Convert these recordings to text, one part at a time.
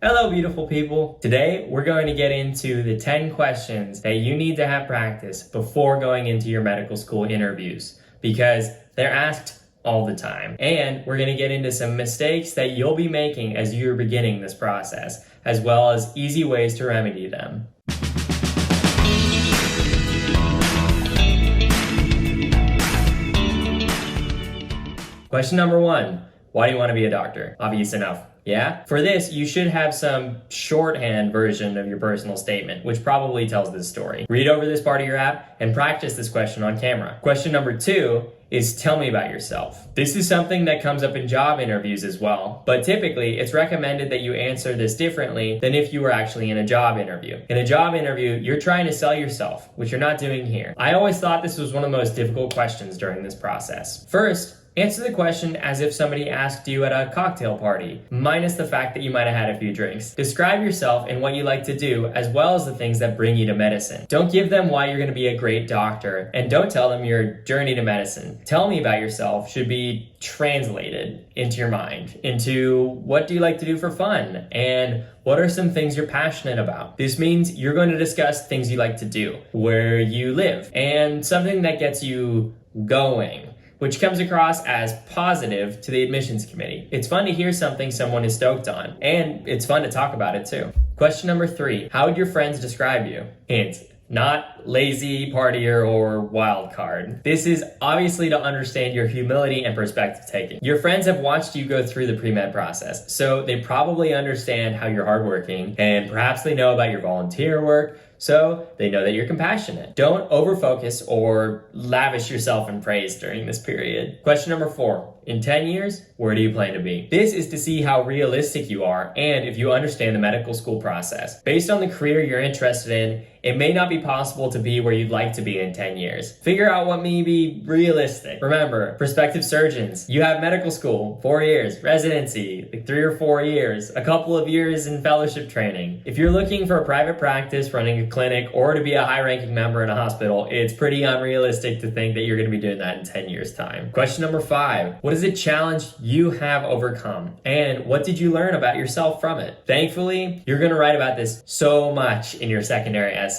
Hello, beautiful people. Today, we're going to get into the 10 questions that you need to have practice before going into your medical school interviews because they're asked all the time. And we're going to get into some mistakes that you'll be making as you're beginning this process, as well as easy ways to remedy them. Question number 1. Why do you want to be a doctor? Obvious enough. Yeah? For this, you should have some shorthand version of your personal statement, which probably tells this story. Read over this part of your app and practice this question on camera. Question number 2 is tell me about yourself. This is something that comes up in job interviews as well, but typically it's recommended that you answer this differently than if you were actually in a job interview. In a job interview, you're trying to sell yourself, which you're not doing here. I always thought this was one of the most difficult questions during this process. First, answer the question as if somebody asked you at a cocktail party, minus the fact that you might have had a few drinks. Describe yourself and what you like to do, as well as the things that bring you to medicine. Don't give them why you're going to be a great doctor, and don't tell them your journey to medicine. Tell me about yourself should be translated into your mind, into what do you like to do for fun, and what are some things you're passionate about. This means you're going to discuss things you like to do, where you live, and something that gets you going, which comes across as positive to the admissions committee. It's fun to hear something someone is stoked on, and it's fun to talk about it too. Question number 3, how would your friends describe you? Hint, not lazy, partier, or wild card. This is obviously to understand your humility and perspective taking. Your friends have watched you go through the pre-med process, so they probably understand how you're hardworking, and perhaps they know about your volunteer work, so they know that you're compassionate. Don't overfocus or lavish yourself in praise during this period. Question number 4. In 10 years, where do you plan to be? This is to see how realistic you are and if you understand the medical school process. Based on the career you're interested in, it may not be possible to be where you'd like to be in 10 years. Figure out what may be realistic. Remember, prospective surgeons, you have medical school, 4 years, residency, like 3 or 4 years, a couple of years in fellowship training. If you're looking for a private practice, running a clinic, or to be a high-ranking member in a hospital, it's pretty unrealistic to think that you're going to be doing that in 10 years' time. Question number 5. What is a challenge you have overcome? And what did you learn about yourself from it? Thankfully, you're going to write about this so much in your secondary essays.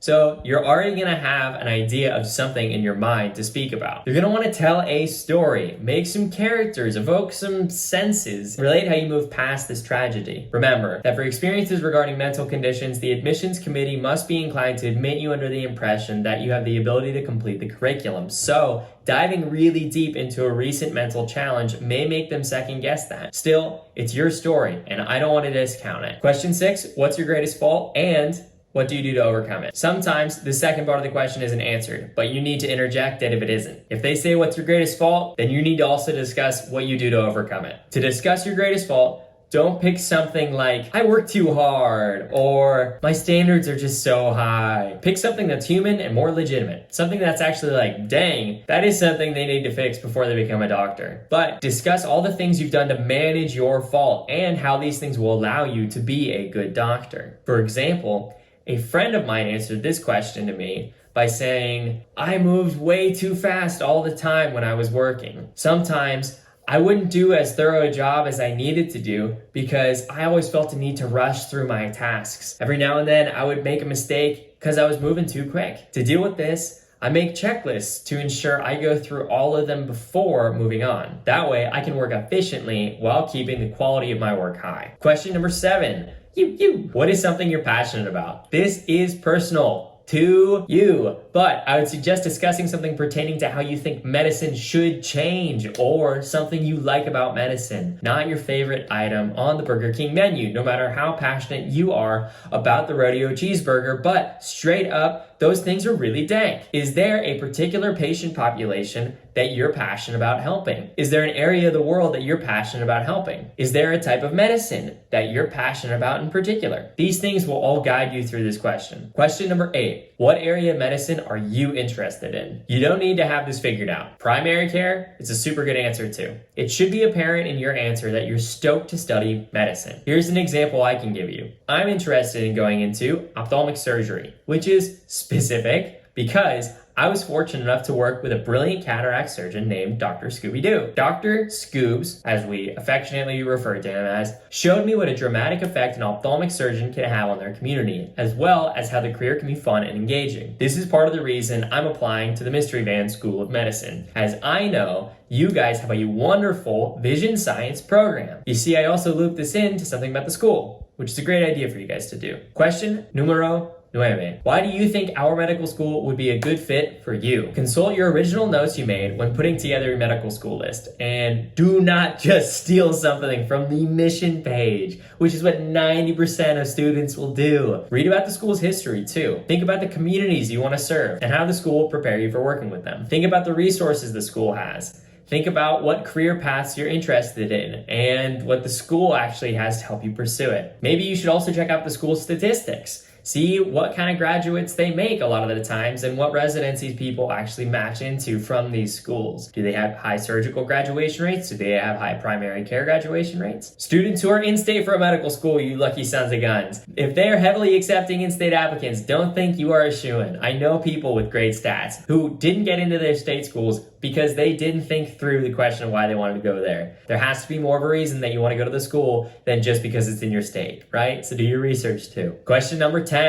So you're already going to have an idea of something in your mind to speak about. You're going to want to tell a story, make some characters, evoke some senses, relate how you move past this tragedy. Remember that for experiences regarding mental conditions, the admissions committee must be inclined to admit you under the impression that you have the ability to complete the curriculum. So diving really deep into a recent mental challenge may make them second guess that. Still, it's your story, and I don't want to discount it. Question 6, what's your greatest fault, and what do you do to overcome it? Sometimes the second part of the question isn't answered, but you need to interject it if it isn't. If they say what's your greatest fault, then you need to also discuss what you do to overcome it. To discuss your greatest fault, don't pick something like, I work too hard, or my standards are just so high. Pick something that's human and more legitimate. Something that's actually like, dang, that is something they need to fix before they become a doctor. But discuss all the things you've done to manage your fault and how these things will allow you to be a good doctor. For example, a friend of mine answered this question to me by saying, I moved way too fast all the time when I was working. Sometimes I wouldn't do as thorough a job as I needed to do because I always felt the need to rush through my tasks. Every now and then I would make a mistake because I was moving too quick. To deal with this, I make checklists to ensure I go through all of them before moving on. That way I can work efficiently while keeping the quality of my work high. Question number 7. What is something you're passionate about? This is personal to you, but I would suggest discussing something pertaining to how you think medicine should change or something you like about medicine, not your favorite item on the Burger King menu, no matter how passionate you are about the rodeo cheeseburger, but straight up, those things are really dank. Is there a particular patient population that you're passionate about helping? Is there an area of the world that you're passionate about helping? Is there a type of medicine that you're passionate about in particular? These things will all guide you through this question. Question number 8, what area of medicine are you interested in? You don't need to have this figured out. Primary care, it's a super good answer too. It should be apparent in your answer that you're stoked to study medicine. Here's an example I can give you. I'm interested in going into ophthalmic surgery, which is specific because I was fortunate enough to work with a brilliant cataract surgeon named Dr. Scooby-Doo. Dr. Scoobs, as we affectionately refer to him as, showed me what a dramatic effect an ophthalmic surgeon can have on their community, as well as how the career can be fun and engaging. This is part of the reason I'm applying to the Mystery Van School of Medicine, as I know you guys have a wonderful vision science program. You see, I also looped this into something about the school, which is a great idea for you guys to do. Question numero 9. Why do you think our medical school would be a good fit for you? Consult your original notes you made when putting together your medical school list. And do not just steal something from the mission page, which is what 90% of students will do. Read about the school's history too. Think about the communities you want to serve and how the school will prepare you for working with them. Think about the resources the school has. Think about what career paths you're interested in and what the school actually has to help you pursue it. Maybe you should also check out the school's statistics. See what kind of graduates they make a lot of the times and what residencies people actually match into from these schools. Do they have high surgical graduation rates? Do they have high primary care graduation rates? Students who are in-state for a medical school, you lucky sons of guns. If they're heavily accepting in-state applicants, don't think you are a shoo-in. I know people with great stats who didn't get into their state schools because they didn't think through the question of why they wanted to go there. There has to be more of a reason that you want to go to the school than just because it's in your state, right? So do your research too. Question number 10.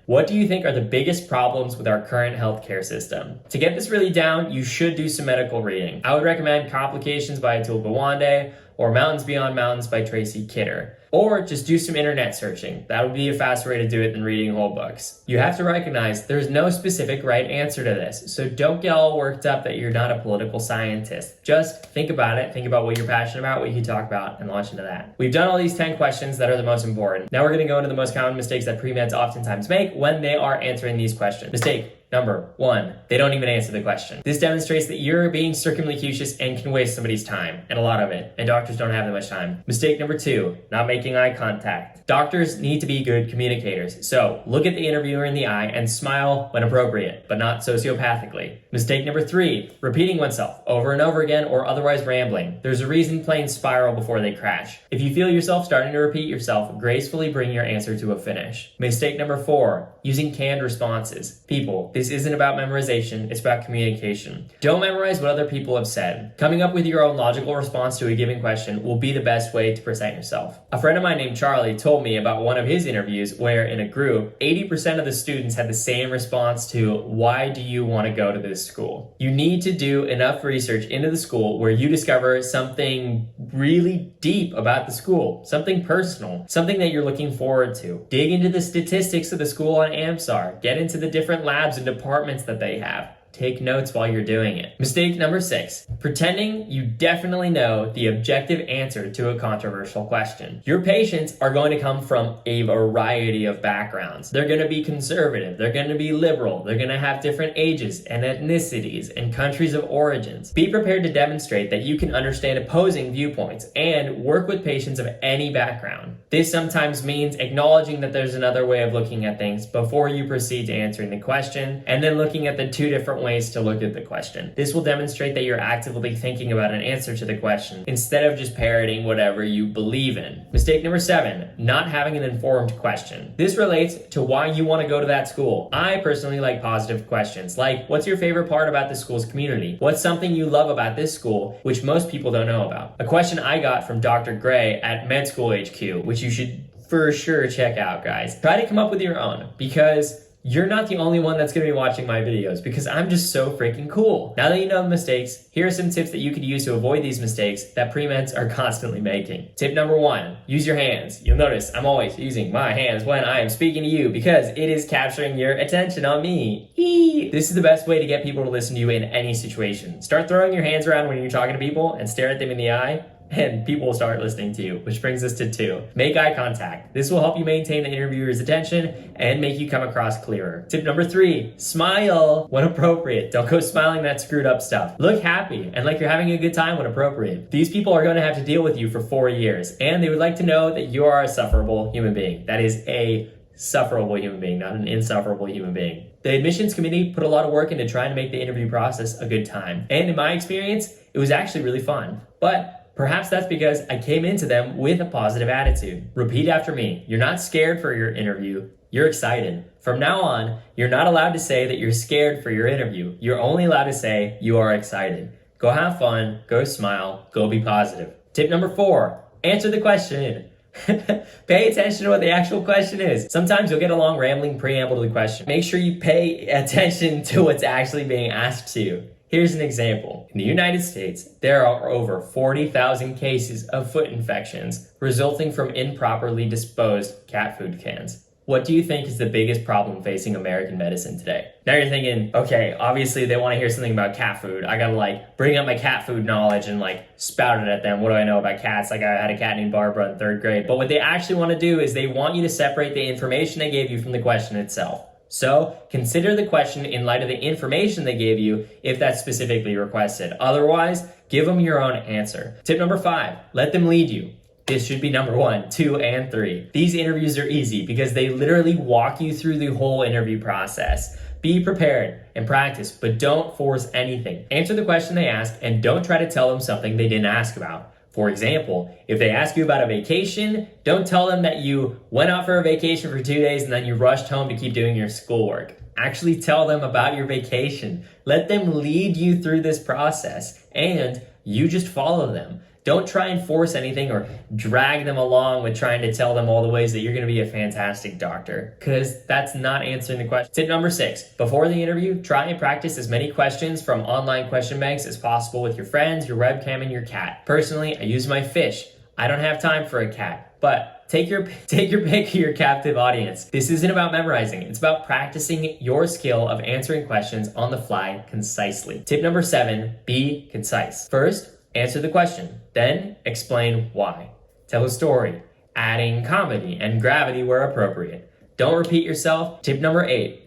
What do you think are the biggest problems with our current healthcare system? To get this really down, you should do some medical reading. I would recommend Complications by Atul Gawande or Mountains Beyond Mountains by Tracy Kidder. Or just do some internet searching. That would be a faster way to do it than reading whole books. You have to recognize there's no specific right answer to this, so don't get all worked up that you're not a political scientist. Just think about it, think about what you're passionate about, what you can talk about, and launch into that. We've done all these 10 questions that are the most important. Now we're going to go into the most common mistakes that pre-meds oftentimes make when they are answering these questions. Mistake number 1, they don't even answer the question. This demonstrates that you're being circumlocucious and can waste somebody's time, and a lot of it, and doctors don't have that much time. Mistake number 2, not making eye contact. Doctors need to be good communicators, so look at the interviewer in the eye and smile when appropriate, but not sociopathically. Mistake number 3, repeating oneself over and over again or otherwise rambling. There's a reason planes spiral before they crash. If you feel yourself starting to repeat yourself, gracefully bring your answer to a finish. Mistake number 4, using canned responses. People, this isn't about memorization, it's about communication. Don't memorize what other people have said. Coming up with your own logical response to a given question will be the best way to present yourself. A friend of mine named Charlie told me about one of his interviews where in a group, 80% of the students had the same response to, why do you want to go to this school? You need to do enough research into the school where you discover something really deep about the school, something personal, something that you're looking forward to. Dig into the statistics of the school on AMSAR. Get into the different labs and departments that they have. Take notes while you're doing it. Mistake number 6, pretending you definitely know the objective answer to a controversial question. Your patients are going to come from a variety of backgrounds. They're going to be conservative, they're going to be liberal, they're going to have different ages and ethnicities and countries of origins. Be prepared to demonstrate that you can understand opposing viewpoints and work with patients of any background. This sometimes means acknowledging that there's another way of looking at things before you proceed to answering the question, and then looking at the two different ways to look at the question. This will demonstrate that you're actively thinking about an answer to the question instead of just parroting whatever you believe in. Mistake number 7, not having an informed question. This relates to why you want to go to that school. I personally like positive questions, like what's your favorite part about the school's community? What's something you love about this school, which most people don't know about? A question I got from Dr. Gray at Med School HQ, which you should for sure check out, guys. Try to come up with your own, because you're not the only one that's going to be watching my videos, because I'm just so freaking cool. Now that you know the mistakes, here are some tips that you could use to avoid these mistakes that pre-meds are constantly making. Tip number 1, use your hands. You'll notice I'm always using my hands when I am speaking to you because it is capturing your attention on me. This is the best way to get people to listen to you in any situation. Start throwing your hands around when you're talking to people and stare at them in the eye, and people will start listening to you, which brings us to 2. Make eye contact. This will help you maintain the interviewer's attention and make you come across clearer. Tip number 3, smile when appropriate. Don't go smiling that screwed up stuff. Look happy and like you're having a good time when appropriate. These people are going to have to deal with you for 4 years, and they would like to know that you are a sufferable human being. That is a sufferable human being, not an insufferable human being. The admissions committee put a lot of work into trying to make the interview process a good time. And in my experience, it was actually really fun. But perhaps that's because I came into them with a positive attitude. Repeat after me. You're not scared for your interview. You're excited. From now on, you're not allowed to say that you're scared for your interview. You're only allowed to say you are excited. Go have fun, go smile, go be positive. Tip number 4, answer the question. Pay attention to what the actual question is. Sometimes you'll get a long rambling preamble to the question. Make sure you pay attention to what's actually being asked to you. Here's an example. In the United States, there are over 40,000 cases of foot infections resulting from improperly disposed cat food cans. What do you think is the biggest problem facing American medicine today? Now you're thinking, okay, obviously they want to hear something about cat food. I gotta bring up my cat food knowledge and spout it at them. What do I know about cats? I had a cat named Barbara in 3rd grade. But what they actually want to do is they want you to separate the information they gave you from the question itself. So consider the question in light of the information they gave you if that's specifically requested. Otherwise, give them your own answer. Tip number 5, let them lead you. This should be number 1, 2, and 3. These interviews are easy because they literally walk you through the whole interview process. Be prepared and practice, but don't force anything. Answer the question they ask and don't try to tell them something they didn't ask about. For example, if they ask you about a vacation, don't tell them that you went out for a vacation for 2 days and then you rushed home to keep doing your schoolwork. Actually tell them about your vacation. Let them lead you through this process and you just follow them. Don't try and force anything or drag them along with trying to tell them all the ways that you're going to be a fantastic doctor, because that's not answering the question. Tip number 6, before the interview, try and practice as many questions from online question banks as possible with your friends, your webcam, and your cat. Personally, I use my fish. I don't have time for a cat, but take your pick of your captive audience. This isn't about memorizing. It's about practicing your skill of answering questions on the fly concisely. Tip number 7, be concise. First, answer the question, then explain why. Tell a story, adding comedy and gravity where appropriate. Don't repeat yourself. Tip number 8,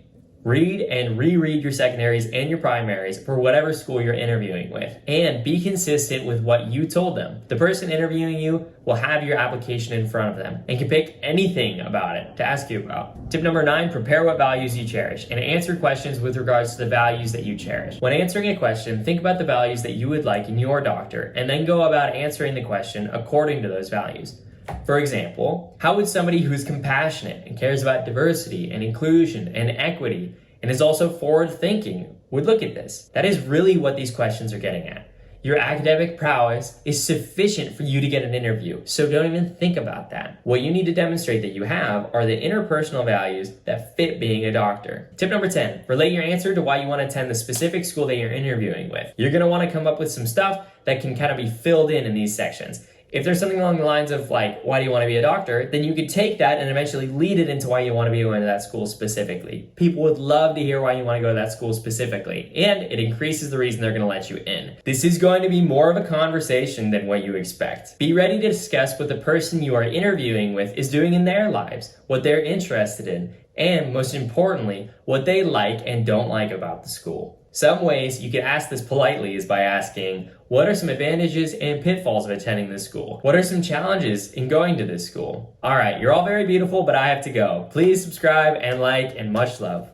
read and reread your secondaries and your primaries for whatever school you're interviewing with, and be consistent with what you told them. The person interviewing you will have your application in front of them and can pick anything about it to ask you about. Tip number 9, prepare what values you cherish and answer questions with regards to the values that you cherish. When answering a question, think about the values that you would like in your doctor and then go about answering the question according to those values. For example, how would somebody who's compassionate and cares about diversity and inclusion and equity and is also forward-thinking would look at this? That is really what these questions are getting at. Your academic prowess is sufficient for you to get an interview, so don't even think about that. What you need to demonstrate that you have are the interpersonal values that fit being a doctor. Tip number 10, relate your answer to why you want to attend the specific school that you're interviewing with. You're going to want to come up with some stuff that can kind of be filled in these sections. If there's something along the lines of why do you want to be a doctor, then you could take that and eventually lead it into why you want to be going to that school specifically. People would love to hear why you want to go to that school specifically, and it increases the reason they're going to let you in. This is going to be more of a conversation than what you expect. Be ready to discuss what the person you are interviewing with is doing in their lives, what they're interested in, and most importantly, what they like and don't like about the school. Some ways you can ask this politely is by asking, what are some advantages and pitfalls of attending this school? What are some challenges in going to this school? All right, you're all very beautiful, but I have to go. Please subscribe and like, and much love.